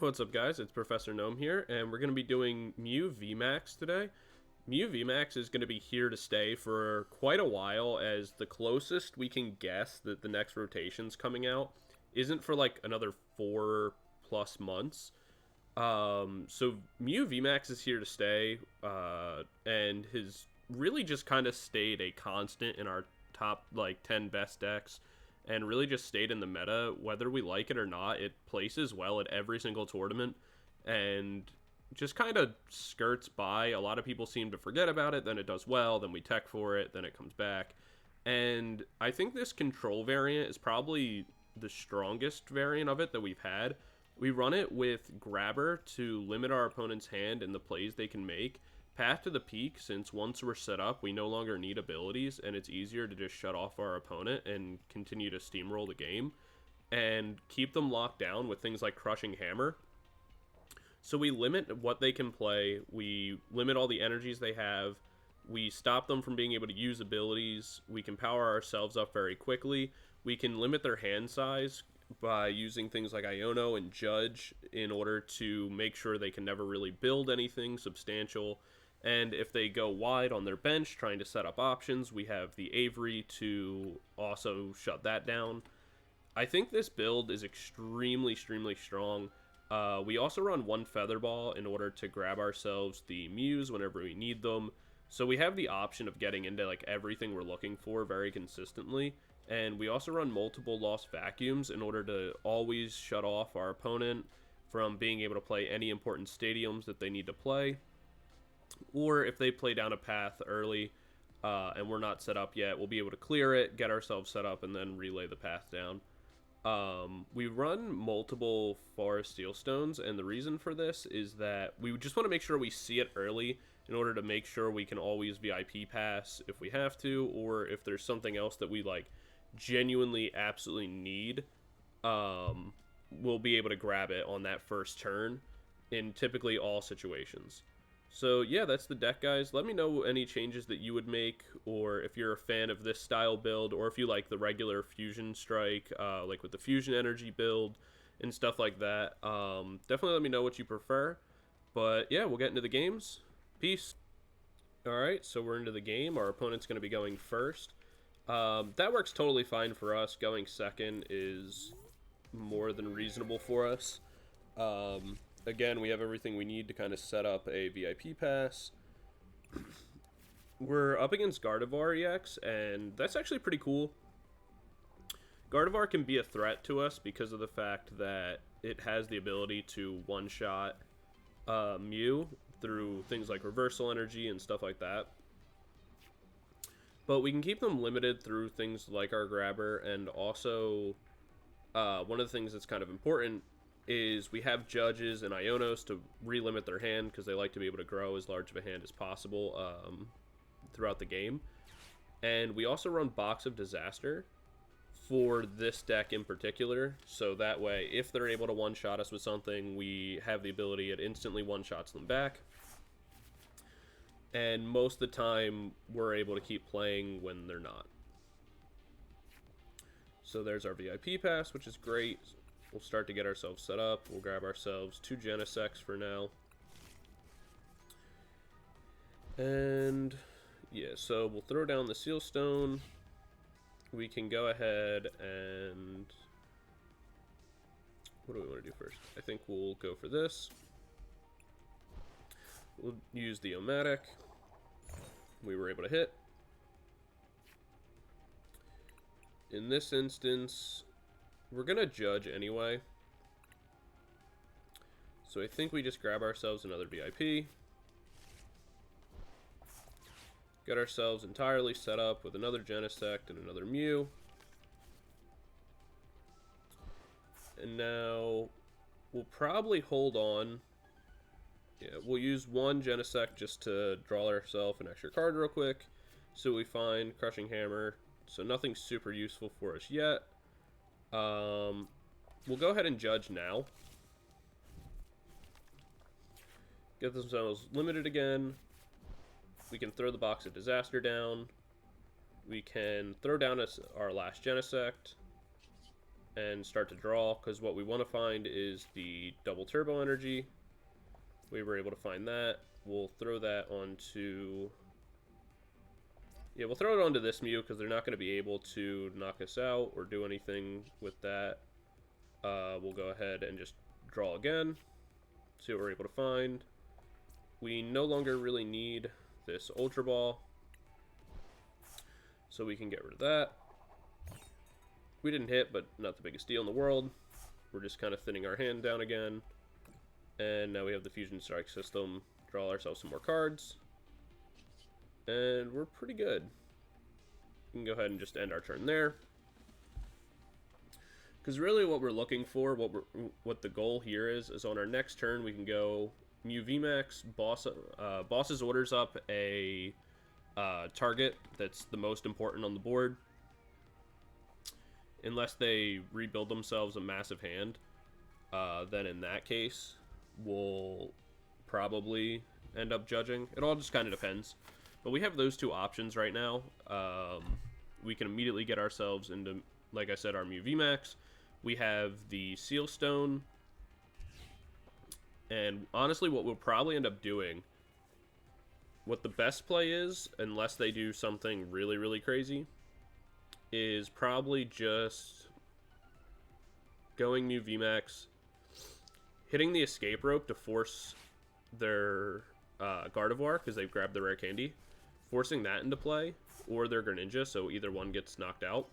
What's up, guys? It's Professor Gnome here, and we're going to be doing Mew VMAX today. Mew VMAX is going to be here to stay for quite a while, as the closest we can guess that the next rotation's coming out isn't for like another 4+ months. So Mew VMAX is here to stay, and has really just kind of stayed a constant in our top like 10 best decks, and really just stayed in the meta. Whether we like it or not, it places well at every single tournament and just kind of skirts by. A lot of people seem to forget about it, then it does well, then we tech for it, then it comes back. And I think this control variant is probably the strongest variant of it that we've had. We run it with Grabber to limit our opponent's hand and the plays they can make. Path to the Peak, since once we're set up, we no longer need abilities, and it's easier to just shut off our opponent and continue to steamroll the game, and keep them locked down with things like Crushing Hammer. So we limit what they can play, we limit all the energies they have, we stop them from being able to use abilities, we can power ourselves up very quickly, we can limit their hand size by using things like Iono and Judge in order to make sure they can never really build anything substantial. And if they go wide on their bench trying to set up options, we have the Avery to also shut that down. I think this build is extremely strong. We also run one Feather Ball in order to grab ourselves the Mews whenever we need them. So we have the option of getting into like everything we're looking for very consistently. And we also run multiple Lost Vacuums in order to always shut off our opponent from being able to play any important stadiums that they need to play. Or if they play down a path early and we're not set up yet, we'll be able to clear it, get ourselves set up, and then relay the path down. We run multiple Forest Steelstones, and the reason for this is that we just want to make sure we see it early in order to make sure we can always VIP pass if we have to, or if there's something else that we like genuinely absolutely need, we'll be able to grab it on that first turn in typically all situations. So yeah, that's the deck, guys. Let me know any changes that you would make, or if you're a fan of this style build, or if you like the regular Fusion Strike, like with the Fusion Energy build and stuff like that. Definitely let me know what you prefer. But yeah, we'll get into the games. Peace. Alright, so we're into the game. Our opponent's going to be going first. That works totally fine for us. Going second is more than reasonable for us. Again, we have everything we need to kind of set up a VIP pass. We're up against Gardevoir EX, and that's actually pretty cool. Gardevoir can be a threat to us because of the fact that it has the ability to one-shot Mew through things like Reversal Energy and stuff like that. But we can keep them limited through things like our Grabber, and also one of the things that's kind of important is we have Judges and Ionos to relimit their hand, because they like to be able to grow as large of a hand as possible throughout the game. And we also run Box of Disaster for this deck in particular, so that way if they're able to one-shot us with something, we have the ability, it instantly one-shots them back. And most of the time, we're able to keep playing when they're not. So there's our VIP pass, which is great. We'll start to get ourselves set up. We'll grab ourselves 2 Genesects for now. And yeah, so we'll throw down the Seal Stone. We can go ahead and... what do we want to do first? I think we'll go for this. We'll use the Omatic. We were able to hit. In this instance, we're going to Judge anyway. So I think we just grab ourselves another VIP. Get ourselves entirely set up with another Genesect and another Mew. And now we'll probably hold on. Yeah, we'll use one Genesect just to draw ourselves an extra card real quick. So we find Crushing Hammer. So nothing super useful for us yet. We'll go ahead and Judge now. Get themselves limited again. We can throw the Box of Disaster down. We can throw down our last Genesect. and start to draw, because what we want to find is the double turbo energy. We were able to find that. We'll throw that onto... Yeah, we'll throw it onto this Mew, because they're not going to be able to knock us out or do anything with that. We'll go ahead and just draw again. See what we're able to find. We no longer really need this Ultra Ball, so we can get rid of that. We didn't hit, but not the biggest deal in the world. We're just kind of thinning our hand down again. And now we have the Fusion Strike system. Draw ourselves some more cards. And we're pretty good. We can go ahead and just end our turn there. Because really what we're looking for, what the goal here is on our next turn we can go Mew VMAX, Boss's orders up a target that's the most important on the board. Unless they rebuild themselves a massive hand, then in that case, we'll probably end up judging. It all just kind of depends. But we have those two options right now. We can immediately get ourselves into, like I said, our Mew VMAX. We have the Seal Stone. And honestly, what we'll probably end up doing, what the best play is, unless they do something really, really crazy, is probably just going Mew VMAX, hitting the Escape Rope to force their Gardevoir, because they've grabbed the rare candy, forcing that into play, or their Greninja, so either one gets knocked out.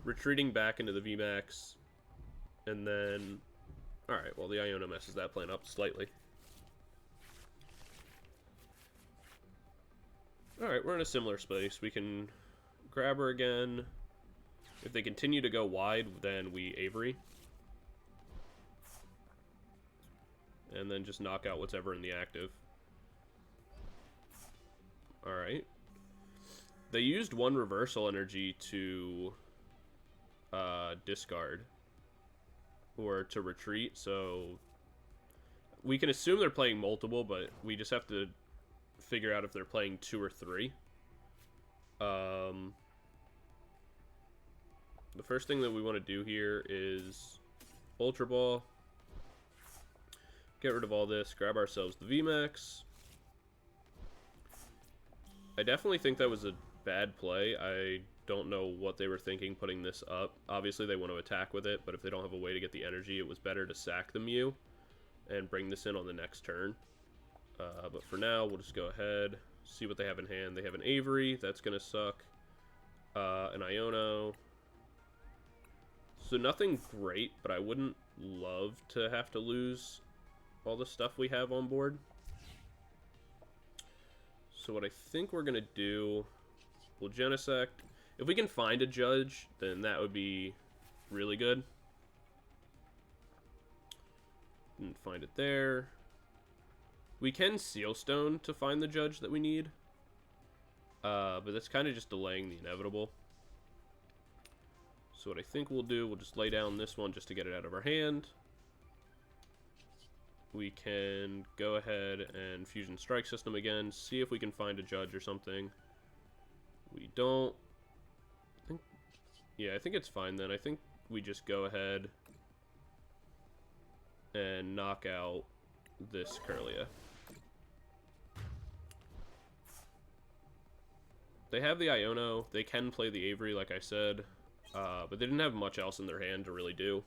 Retreating back into the VMAX, and then... Alright, well the Iono messes that plan up slightly. Alright, we're in a similar space. We can grab her again. If they continue to go wide, then we Avery. And then just knock out whatever in the active. Alright. They used one reversal energy to discard. Or to retreat, so we can assume they're playing multiple, but we just have to figure out if they're playing 2 or 3. The first thing that we want to do here is Ultra Ball. Get rid of all this, grab ourselves the VMAX. I definitely think that was a bad play. I don't know what they were thinking putting this up. Obviously they want to attack with it, but if they don't have a way to get the energy, it was better to sack the Mew and bring this in on the next turn. But for now, we'll just go ahead, see what they have in hand. They have an Avery, that's going to suck. An Iono. So nothing great, but I wouldn't love to have to lose all the stuff we have on board. So what I think we're going to do, we'll Genesect. If we can find a Judge, then that would be really good. Didn't find it there. We can Seal Stone to find the Judge that we need. But that's kind of just delaying the inevitable. So what I think we'll do, we'll just lay down this one just to get it out of our hand. We can go ahead and Fusion Strike System again, see if we can find a Judge or something. We don't. Yeah, I think it's fine then. I think we just go ahead and knock out this Kirlia. They have the Iono. They can play the Avery, like I said, but they didn't have much else in their hand to really do.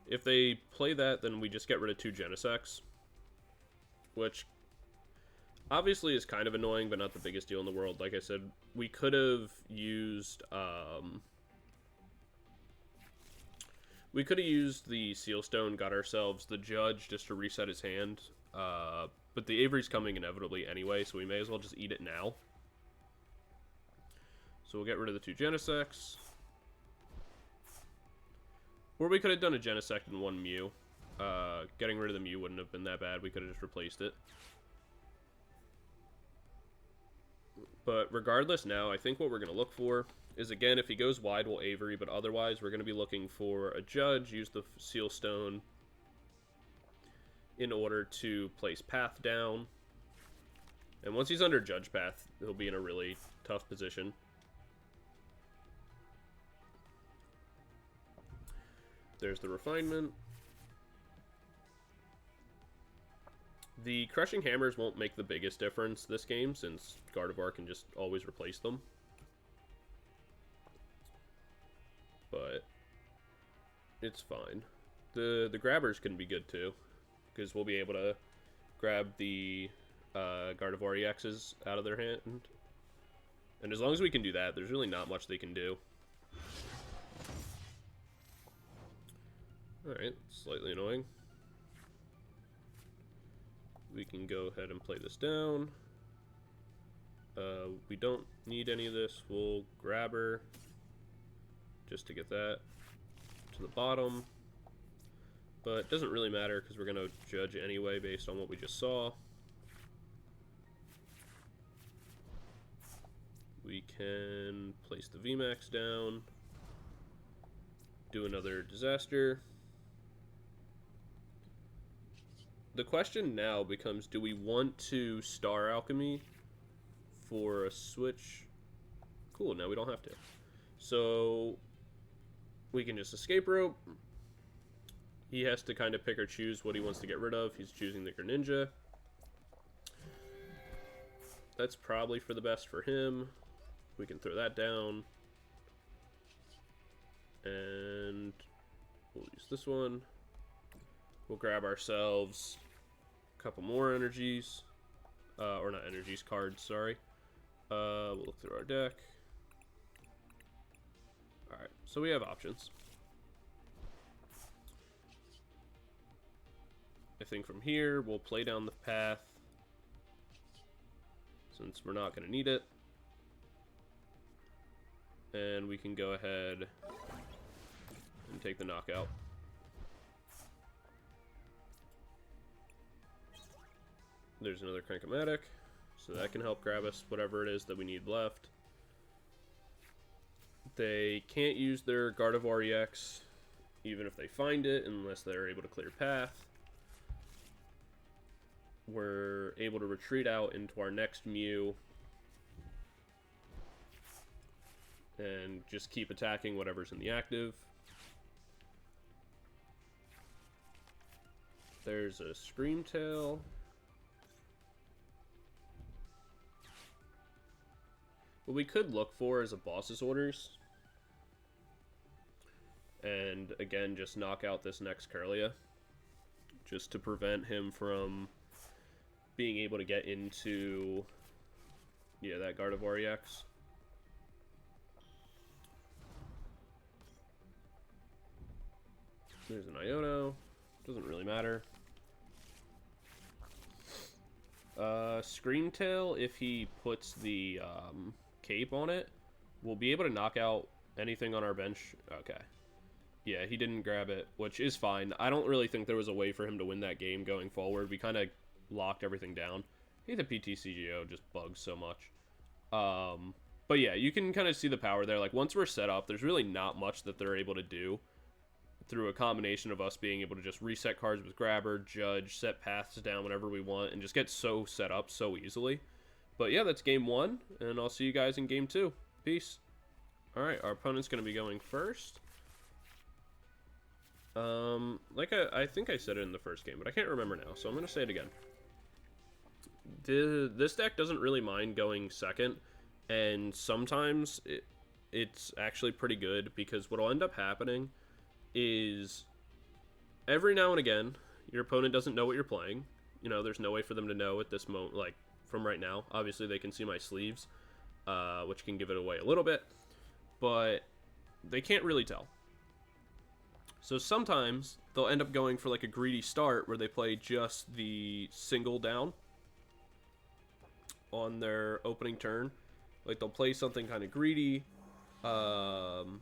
If they play that, then we just get rid of 2 Genesects, which obviously is kind of annoying, but not the biggest deal in the world. Like I said, we could have used the Seal Stone, got ourselves the Judge just to reset his hand. But the Avery's coming inevitably anyway, so we may as well just eat it now. So we'll get rid of the 2 Genesects. Or we could have done a Genesect and 1 Mew. Getting rid of the Mew wouldn't have been that bad. We could have just replaced it. But regardless now, I think what we're going to look for is, again, if he goes wide, we'll Avery, but otherwise we're going to be looking for a Judge, use the Seal Stone in order to place Path down. And once he's under Judge Path, he'll be in a really tough position. There's the refinement. The crushing hammers won't make the biggest difference this game, since Gardevoir can just always replace them. But it's fine. The grabbers can be good too, because we'll be able to grab the Gardevoir EXs out of their hand. And as long as we can do that, there's really not much they can do. Alright, slightly annoying. We can go ahead and play this down. We don't need any of this. We'll grab her just to get that to the bottom. But it doesn't really matter because we're going to judge anyway based on what we just saw. We can place the VMAX down. Do another disaster. The question now becomes, do we want to Star Alchemy for a Switch? Cool, now we don't have to. So we can just Escape Rope. He has to kind of pick or choose what he wants to get rid of. He's choosing the Greninja. That's probably for the best for him. We can throw that down. And we'll use this one. We'll grab ourselves a couple more energies. Or not energies, cards, sorry. We'll look through our deck. Alright, so we have options. I think from here, we'll play down the path, since we're not going to need it. And we can go ahead and take the knockout. There's another Cram-o-matic, so that can help grab us whatever it is that we need left. They can't use their Gardevoir EX, even if they find it, unless they're able to clear path. We're able to retreat out into our next Mew and just keep attacking whatever's in the active. There's a Screamtail. What we could look for is a boss's orders. And again, just knock out this next Kirlia, just to prevent him from being able to get into, yeah, that Gardevoir EX. There's an Iono. Doesn't really matter. Screamtail, if he puts the cape on it, we'll be able to knock out anything on our bench. Okay. Yeah, he didn't grab it, which is fine. I don't really think there was a way for him to win that game going forward. We kind of locked everything down. I think the PTCGO just bugs so much. But yeah, you can kind of see the power there. Like, once we're set up, there's really not much that they're able to do through a combination of us being able to just reset cards with Grabber, Judge, set paths down whenever we want, and just get so set up so easily. But yeah, that's game one, and I'll see you guys in game two. Peace. Alright, our opponent's going to be going first. Like I think I said it in the first game, but I can't remember now, so I'm going to say it again. This deck doesn't really mind going second, and sometimes it's actually pretty good, because what'll end up happening is every now and again, your opponent doesn't know what you're playing. You know, there's no way for them to know at this moment, like, from right now. Obviously, they can see my sleeves, which can give it away a little bit, but they can't really tell. So sometimes they'll end up going for like a greedy start where they play just the single down on their opening turn. Like, they'll play something kind of greedy. They'll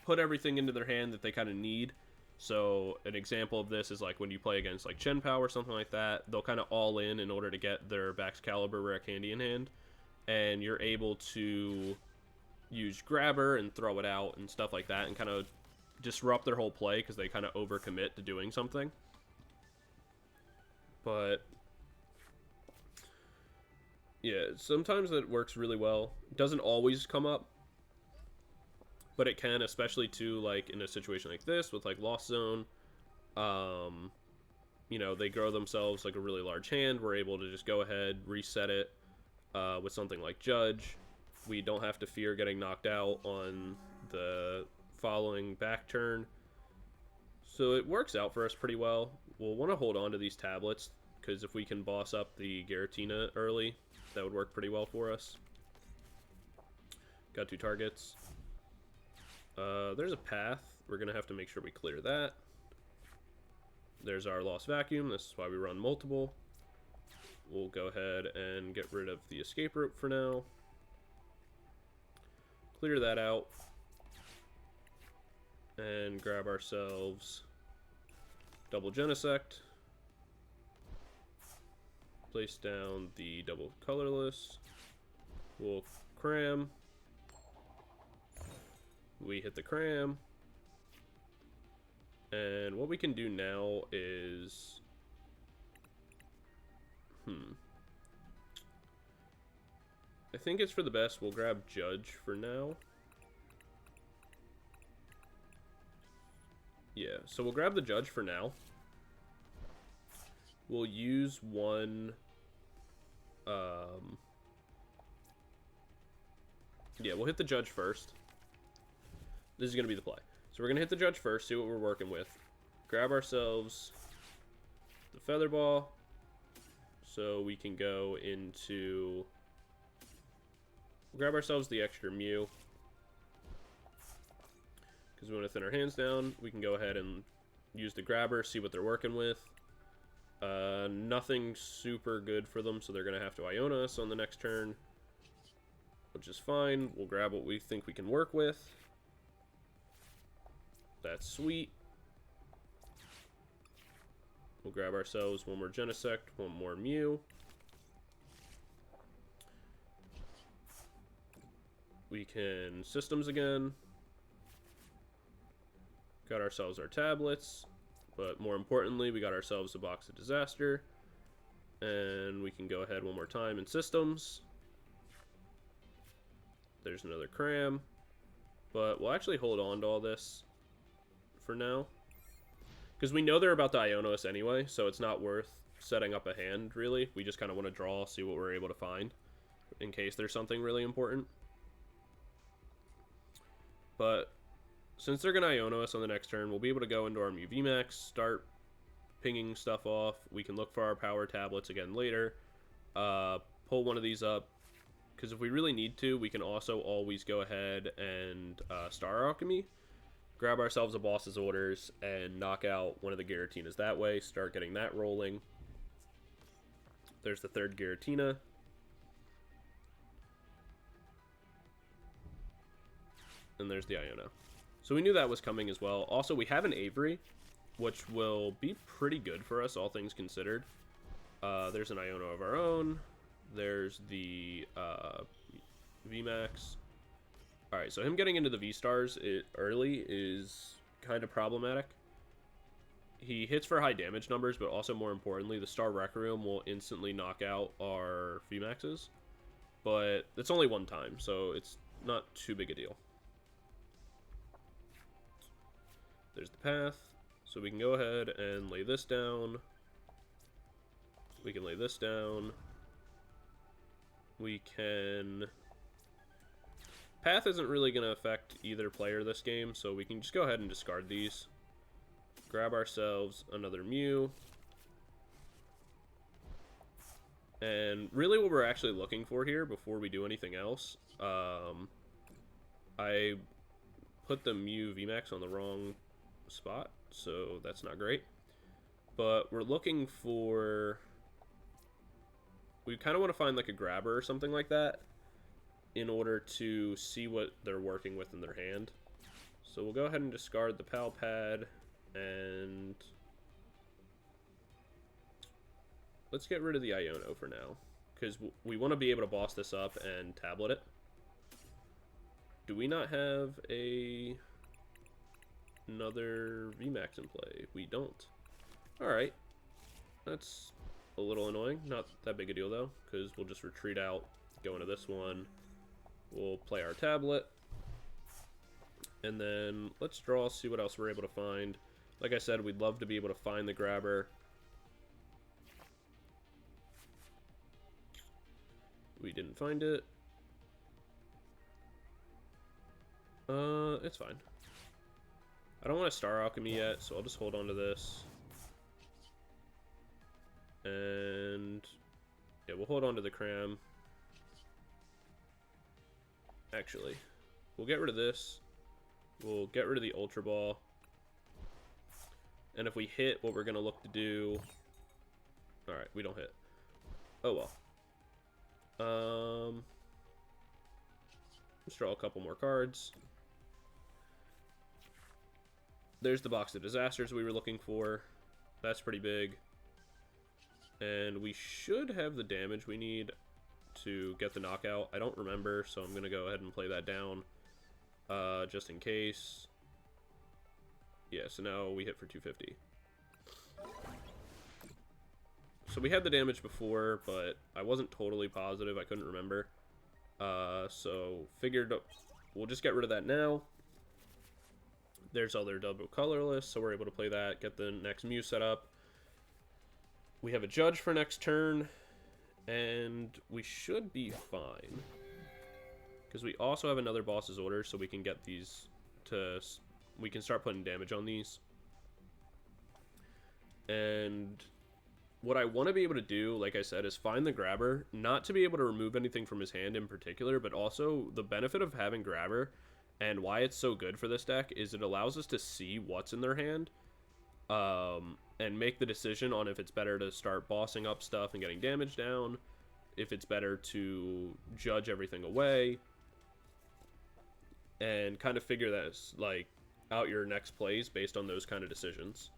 put everything into their hand that they kind of need. So an example of this is like when you play against like Chien-Pao or something like that. They'll kind of all in order to get their Baxcalibur Rare Candy in hand. And you're able to use Grabber and throw it out and stuff like that and kind of disrupt their whole play because they kind of overcommit to doing something. But yeah, sometimes that works really well. It doesn't always come up. but it can, especially to like in a situation like this with like Lost Zone. You know, they grow themselves like a really large hand. We're able to just go ahead, reset it with something like Judge. We don't have to fear getting knocked out on the following back turn. So it works out for us pretty well. We'll want to hold on to these tablets, because if we can boss up the Giratina early, that would work pretty well for us. Got 2 targets. There's a path. We're going to have to make sure we clear that. There's our Lost Vacuum. This is why we run multiple. We'll go ahead and get rid of the Escape Rope for now. Clear that out. And grab ourselves double Genesect. Place down the double colorless. We'll cram. We hit the cram. And what we can do now is... I think it's for the best. We'll grab Judge for now. Yeah, so we'll grab the Judge for now. We'll use one... yeah, we'll hit the Judge first. This is going to be the play. So we're going to hit the Judge first, see what we're working with. Grab ourselves the Feather Ball, so we can go into... We'll grab ourselves the extra Mew, because we want to thin our hands down. We can go ahead and use the Grabber, see what they're working with. Nothing super good for them, so they're going to have to Iono us on the next turn, which is fine. We'll grab what we think we can work with. That's sweet. We'll grab ourselves one more Genesect, one more Mew. We can systems again. Got ourselves our tablets, but more importantly, we got ourselves a Box of Disaster. And we can go ahead one more time in systems. There's another cram. But we'll actually hold on to all this for now, because we know they're about to Iono us anyway, so it's not worth setting up a hand, really. We just kind of want to draw, see what we're able to find, in case there's something really important. But since they're going to Iono us on the next turn, we'll be able to go into our Mew VMAX, start pinging stuff off. We can look for our Power Tablets again later, pull one of these up, because if we really need to, we can also always go ahead and Star Alchemy, grab ourselves a Boss's Orders, and knock out one of the Giratinas that way, start getting that rolling. There's the third Giratina. And there's the Iono. So we knew that was coming as well. Also, we have an Avery, which will be pretty good for us, all things considered. There's an Iono of our own. There's the VMAX. Alright, so him getting into the V-Stars early is kind of problematic. He hits for high damage numbers, but also more importantly, the Star Requiem will instantly knock out our VMAXs. But it's only one time, so it's not too big a deal. There's the path, so we can go ahead and lay this down. We can lay this down. We can... Path isn't really going to affect either player this game, so we can just go ahead and discard these. Grab ourselves another Mew. And really what we're actually looking for here, before we do anything else, I put the Mew VMAX on the wrong spot, so that's not great. But we're looking for... We kind of want to find like a Grabber or something like that, in order to see what they're working with in their hand. So we'll go ahead and discard the Pal Pad, and let's get rid of the Iono for now, because we want to be able to boss this up and tablet it. Do we not have another VMAX in play? We don't. Alright. That's a little annoying. Not that big a deal, though, because we'll just retreat out, go into this one. We'll play our tablet, And then let's draw, see what else we're able to find. Like I said, we'd love to be able to find the Grabber. We didn't find it. It's fine. I don't want to Star Alchemy yet, so I'll just hold on to this. And yeah, we'll hold on to the Cram. Actually, we'll get rid of this. We'll get rid of the Ultra Ball. And if we hit what we're going to look to do... Alright, we don't hit. Oh well. Let's draw a couple more cards. There's the Box of Disasters we were looking for. That's pretty big. And we should have the damage we need to get the knockout. I don't remember, so I'm going to go ahead and play that down. Just in case. Yeah, so now we hit for 250. So we had the damage before, but I wasn't totally positive. I couldn't remember. So figured we'll just get rid of that now. There's other double colorless, so we're able to play that, get the next Mew set up. We have a Judge for next turn, and we should be fine. Because we also have another Boss's Order, so we can get these to... We can start putting damage on these. And what I want to be able to do, like I said, is find the Grabber. Not to be able to remove anything from his hand in particular, but also the benefit of having Grabber and why it's so good for this deck is it allows us to see what's in their hand. And make the decision on if it's better to start bossing up stuff and getting damage down. If it's better to judge everything away. And kind of figure that, like, out your next plays based on those kind of decisions.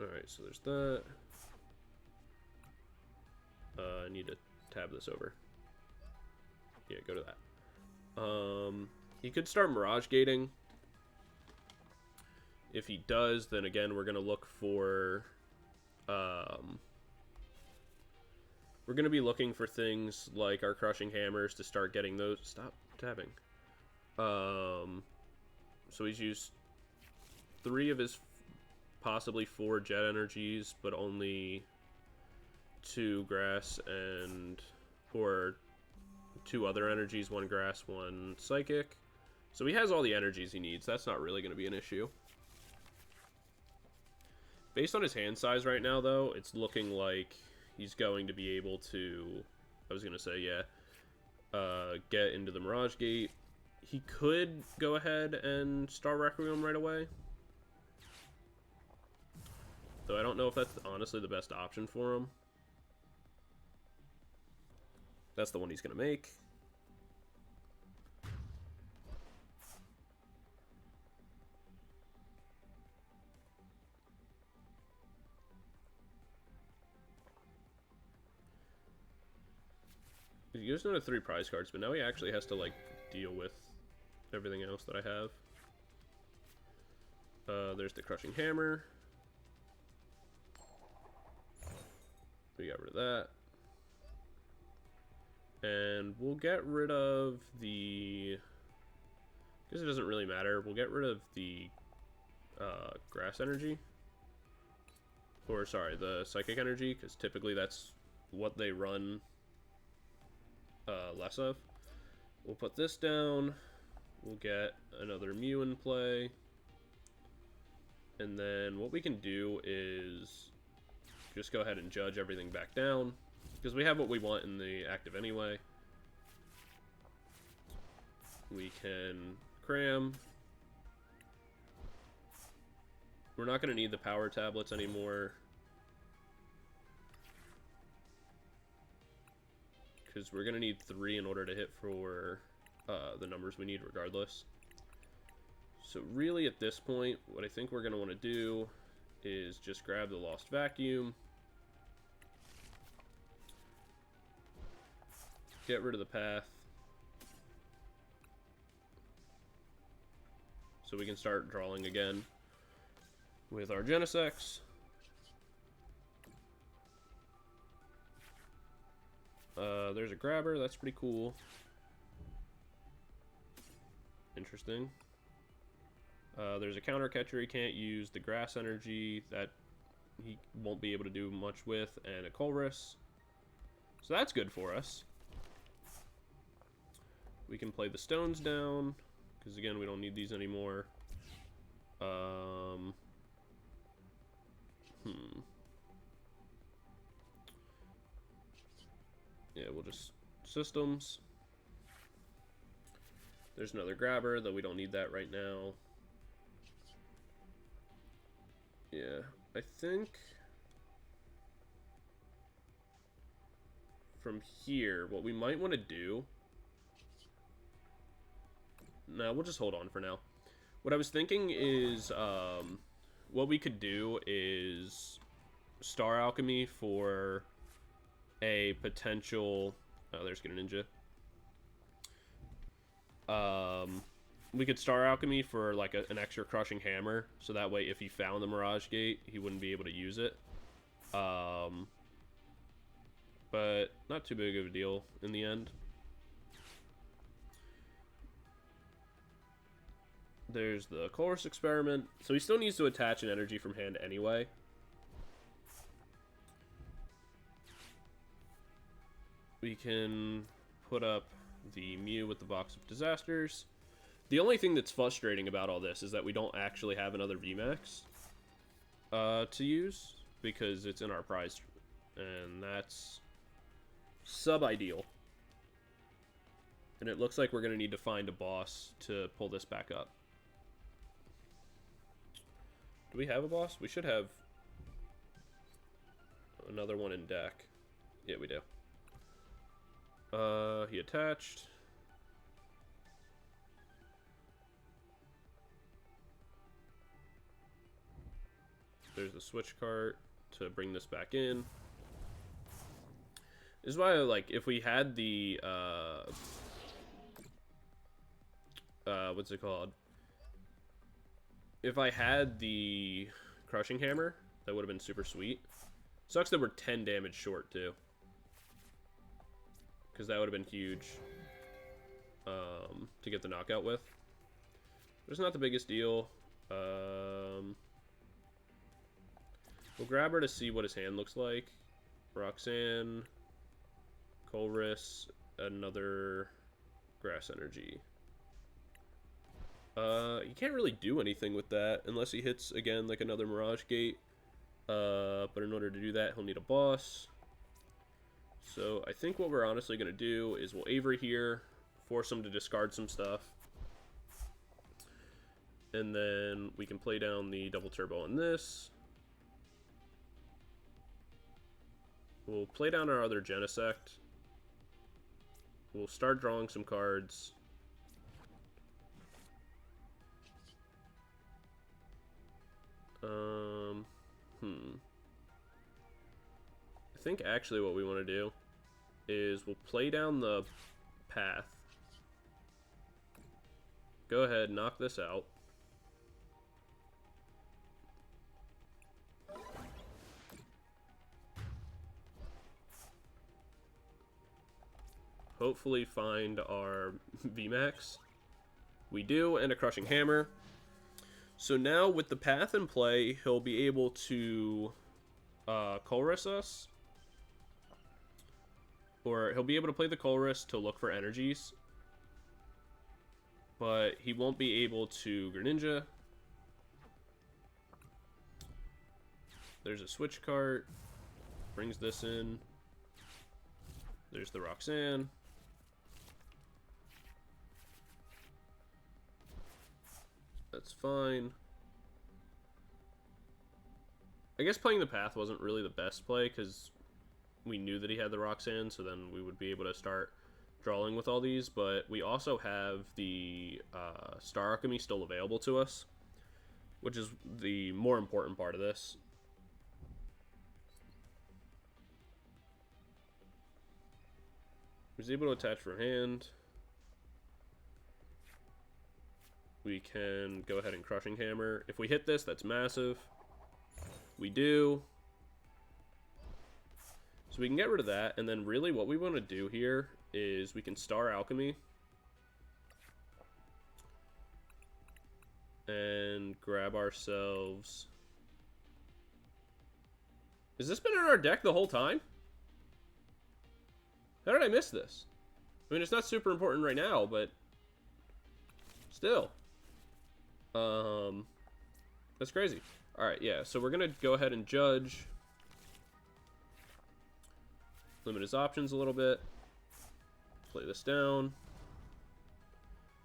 Alright, so there's that. I need to tab this over. Yeah, go to that. He could start Mirage Gating. If he does, then again, we're going to look for... we're going to be looking for things like our Crushing Hammers to start getting those... Stop tabbing. So he's used 3 of his possibly 4 Jet Energies, but only 2 Grass and... Or 2 other energies, 1 Grass, 1 Psychic. So he has all the energies he needs. That's not really going to be an issue. Based on his hand size right now, though, it's looking like he's going to be able to... I was going to say, yeah. Get into the Mirage Gate. He could go ahead and Star Requiem right away. Though I don't know if that's honestly the best option for him. That's the one he's going to make. He used another 3 prize cards, but now he actually has to, like, deal with everything else that I have. There's the Crushing Hammer. We got rid of that. And we'll get rid of the... I guess it doesn't really matter. We'll get rid of the Grass Energy. Or, sorry, the Psychic Energy, because typically that's what they run less of. We'll put this down. We'll get another Mew in play. And then what we can do is just go ahead and judge everything back down. Because we have what we want in the active anyway. We can cram. We're not going to need the Power Tablets anymore. Because we're going to need 3 in order to hit for the numbers we need regardless. So really at this point, what I think we're going to want to do is just grab the Lost Vacuum. Get rid of the path. So we can start drawing again with our Genesect. There's a grabber. That's pretty cool. Interesting. There's a counter catcher he can't use. The grass energy that he won't be able to do much with, and a Colress. So that's good for us. We can play the stones down, because again, we don't need these anymore. Yeah, we'll just systems. There's another grabber, though we don't need that right now. Yeah, I think from here, what we might want to do... No, we'll just hold on for now. What I was thinking is, what we could do is Star Alchemy for a potential... Oh, there's Greninja. We could Star Alchemy for like an extra Crushing Hammer, so that way if he found the Mirage Gate, he wouldn't be able to use it. But not too big of a deal in the end. There's the Colress experiment. So he still needs to attach an energy from hand anyway. We can put up the Mew with the Box of Disasters. The only thing that's frustrating about all this is that we don't actually have another VMAX to use, because it's in our prize, and that's sub-ideal. And it looks like we're going to need to find a boss to pull this back up. Do we have a boss? We should have another one in deck. Yeah, we do. He attached. There's the switch cart to bring this back in. This is why, like, if we had the, what's it called? If I had the Crushing Hammer, that would have been super sweet. Sucks that we're 10 damage short, too. Because that would have been huge to get the knockout with. But it's not the biggest deal. We'll grab her to see what his hand looks like. Roxanne, Colress, another Grass Energy. You can't really do anything with that unless he hits, again, like another Mirage Gate. But in order to do that, he'll need a boss. So I think what we're honestly going to do is we'll Avery here, force him to discard some stuff. And then we can play down the double turbo on this. We'll play down our other Genesect. We'll start drawing some cards. I think actually what we want to do is we'll play down the path. Go ahead, knock this out. Hopefully find our VMAX. We do, and a Crushing Hammer. So now with the path in play, he'll be able to Colress us. Or he'll be able to play the Colress to look for energies. But he won't be able to Greninja. There's a switch cart. Brings this in. There's the Roxanne. That's fine. I guess playing the path wasn't really the best play because we knew that he had the Roxanne, so then we would be able to start drawing with all these, but we also have the Star Alchemy still available to us, which is the more important part of this. He's able to attach from hand. We can go ahead and Crushing Hammer. If we hit this, that's massive. We do. So So we can get rid of that, and then really what we want to do here is we can Star Alchemy. And grab ourselves... Has this been in our deck the whole time? How did I miss this? I mean, it's not super important right now, but... Still. That's crazy. Alright, yeah, so we're gonna go ahead and Judge. Limit his options a little bit. Play this down.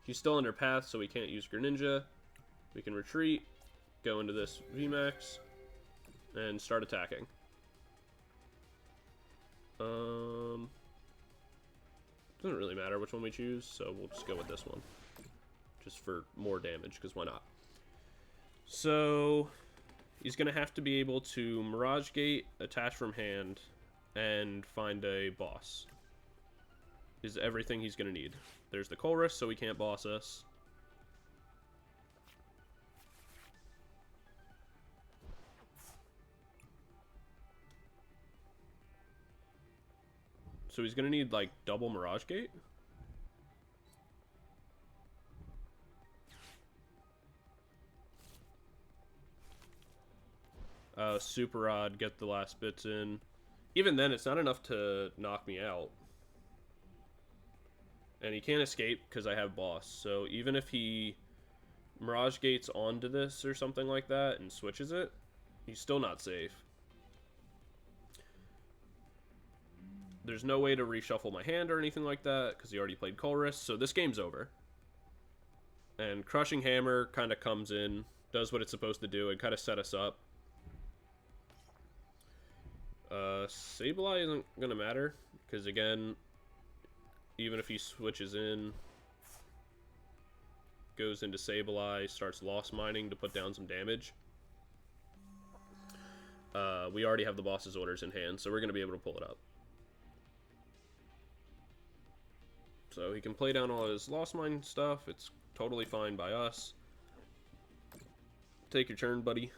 He's still under path, so we can't use Greninja. We can retreat, go into this VMAX, and start attacking. Doesn't really matter which one we choose, so we'll just go with this one. Just for more damage, because why not? So, he's going to have to be able to Mirage Gate, attach from hand, and find a boss. Is everything he's going to need. There's the Colress, so he can't boss us. So he's going to need, like, double Mirage Gate? Super Odd, get the last bits in. Even then, it's not enough to knock me out. And he can't escape because I have boss. So even if he Mirage Gates onto this or something like that and switches it, he's still not safe. There's no way to reshuffle my hand or anything like that because he already played Colress. So this game's over. And Crushing Hammer kind of comes in, does what it's supposed to do, and kind of set us up. Sableye isn't going to matter, because again, even if he switches in, goes into Sableye, starts Lost Mining to put down some damage. We already have the boss's orders in hand, so we're going to be able to pull it up. So he can play down all his Lost Mine stuff, it's totally fine by us. Take your turn, buddy.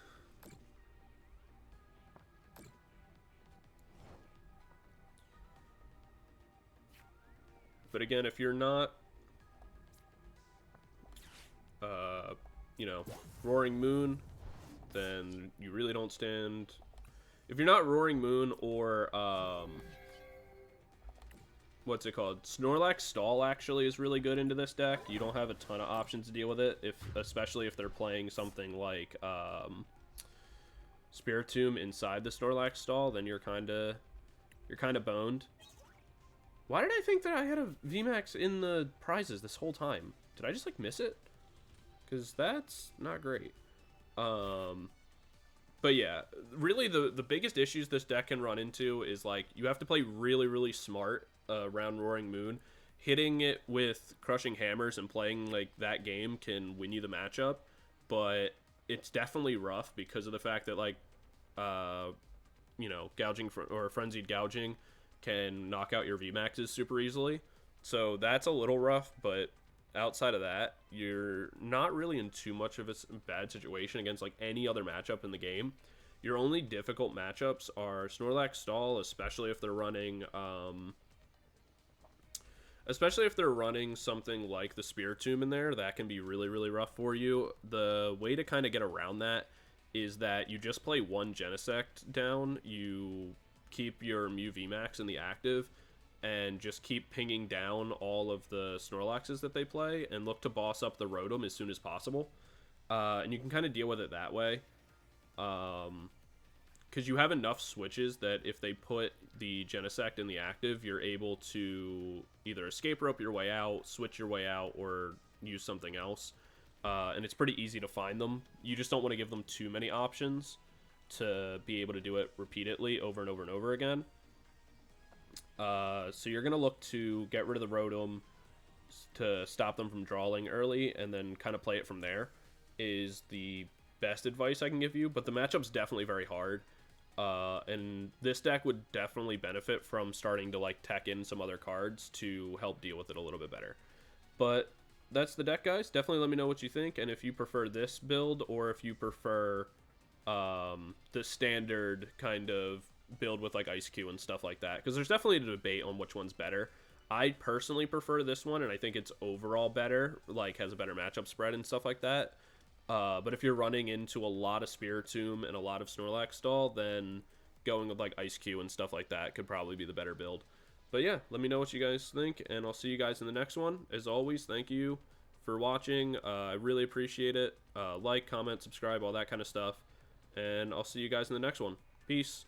But again, if you're not, you know, Roaring Moon, then you really don't stand. If you're not Roaring Moon or, what's it called? Snorlax Stall actually is really good into this deck. You don't have a ton of options to deal with it, especially if they're playing something like, Spiritomb inside the Snorlax Stall, then you're kind of boned. Why did I think that I had a VMAX in the prizes this whole time? Did I just, like, miss it? Because that's not great. But yeah, really the biggest issues this deck can run into is, like, you have to play really, really smart around Roaring Moon. Hitting it with Crushing Hammers and playing, like, that game can win you the matchup. But it's definitely rough because of the fact that, like, you know, gouging or Frenzied Gouging can knock out your VMAXs super easily. So that's a little rough, but outside of that, you're not really in too much of a bad situation against like any other matchup in the game. Your only difficult matchups are Snorlax Stall, especially if they're running something like the Spiritomb in there. That can be really, really rough for you. The way to kind of get around that is that you just play one Genesect down, you keep your Mew VMAX in the active, and just keep pinging down all of the Snorlaxes that they play, and look to boss up the Rotom as soon as possible. And you can kind of deal with it that way. Because you have enough switches that if they put the Genesect in the active, you're able to either Escape Rope your way out, switch your way out, or use something else. And it's pretty easy to find them. You just don't want to give them too many options to be able to do it repeatedly over and over and over again. So you're going to look to get rid of the Rotom to stop them from drawing early, and then kind of play it from there is the best advice I can give you. But the matchup's definitely very hard. And this deck would definitely benefit from starting to like tech in some other cards to help deal with it a little bit better. But that's the deck, guys. Definitely let me know what you think, and if you prefer this build or if you prefer the standard kind of build with like Ice Q and stuff like that, because there's definitely a debate on which one's better. I personally prefer this one, and I think it's overall better, like has a better matchup spread and stuff like that. But if you're running into a lot of Spiritomb and a lot of Snorlax stall, then going with like Ice Q and stuff like that could probably be the better build. But yeah, let me know what you guys think, and I'll see you guys in the next one. As always, thank you for watching. I really appreciate it. Like, comment, subscribe, all that kind of stuff. And I'll see you guys in the next one. Peace.